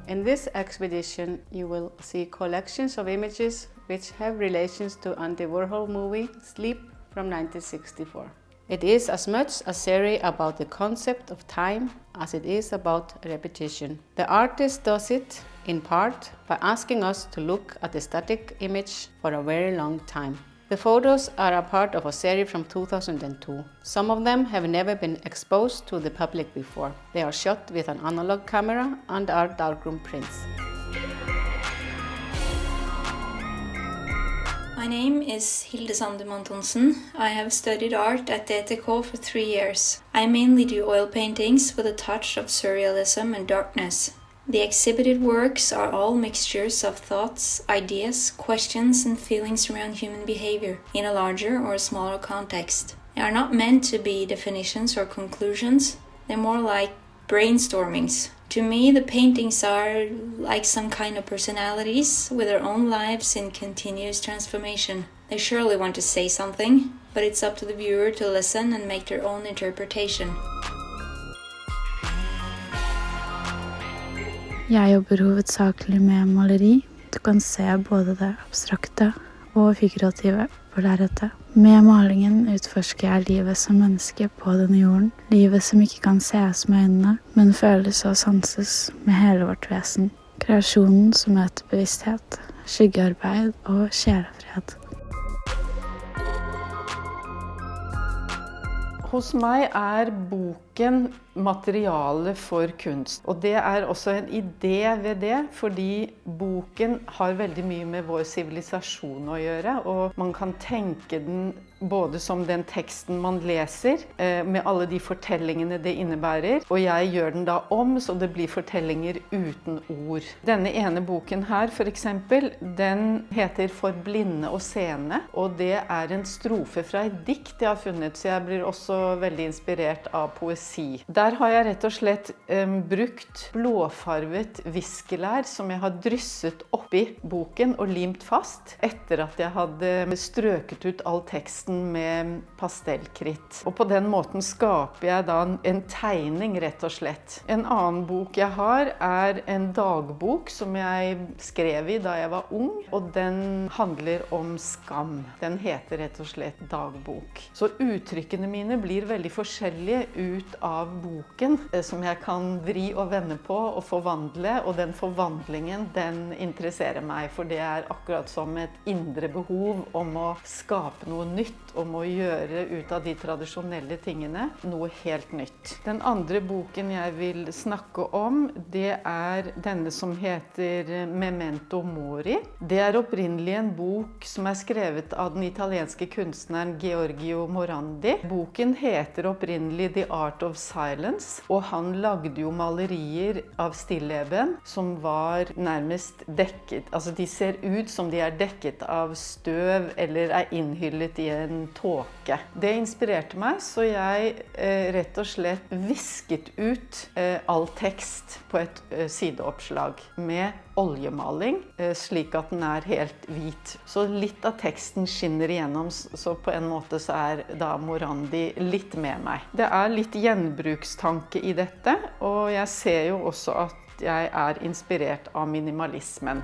In this expedition, you will see collections of images which have relations to Andy Warhol movie Sleep from 1964. It is as much a series about the concept of time as it is about repetition. The artist does it, in part, by asking us to look at the static image for a very long time. The photos are a part of a series from 2002. Some of them have never been exposed to the public before. They are shot with an analog camera and are darkroom prints. My name is Hilde Sande Montonsen. I have studied art at DTK for 3 years. I mainly do oil paintings with a touch of surrealism and darkness. The exhibited works are all mixtures of thoughts, ideas, questions and feelings around human behavior in a larger or smaller context. They are not meant to be definitions or conclusions. They're more like brainstormings. To me, the paintings are like some kind of personalities with their own lives in continuous transformation. They surely want to say something, but it's up to the viewer to listen and make their own interpretation. Jeg jobber hovedsakelig med maleri. Du kan se både det abstrakte og figurative på lerretet. Med malingen utforsker jeg livet som menneske på denne jorden. Livet som ikke kan ses med øynene, men føles og sanses med hele vårt vesen. Kreasjonen som møter bevissthet, skyggearbeid og sjelefred. Hos meg boken materiale for kunst, og det også en idé ved det, fordi boken har veldig mye med vår sivilisasjon å gjøre, og man kan tenke den både som den teksten man leser, med alle de fortellingene det innebærer, og jeg gjør den da om, så det blir fortellinger uten ord. Denne ene boken her, for eksempel, den heter For blinde og seende, og det en strofe fra et dikt jeg har funnet, så jeg blir også veldig inspirert av poesi. Der har jeg rett og slett brukt blåfarvet viskelær som jeg har drysset oppi boken og limt fast, etter at jeg hadde strøket ut all teksten med pastellkritt. Og på den måten skaper jeg da en tegning, rett og slett. En annen bok jeg har en dagbok som jeg skrev i da jeg var ung, og den handler om skam. Den heter rett og slett dagbok. Så uttrykkene mine blir veldig forskjellige ut av boken, som jeg kan vri og vende på og forvandle, og den forvandlingen, den interesserer meg, for det akkurat som et indre behov om å skape noe nytt, om å gjøre ut av de tradisjonelle tingene noe helt nytt. Den andre boken jeg vil snakke om, det denne som heter Memento Mori. Det opprinnelig en bok som skrevet av den italienske kunstneren Giorgio Morandi. Boken heter opprinnelig The Art of Silence, og han lagde jo malerier av stilleben som var nærmest dekket. Altså de ser ut som de dekket av støv eller innhyllet i en tåke. Det inspirerte meg, så jeg rett og slett visket ut all tekst på et sideoppslag med oljemaling, slik at den helt hvit. Så litt av teksten skinner igjennom, så på en måte så da Morandi litt med meg. Det litt gjenbrukstanke i dette, og jeg ser jo også at jeg inspirert av minimalismen.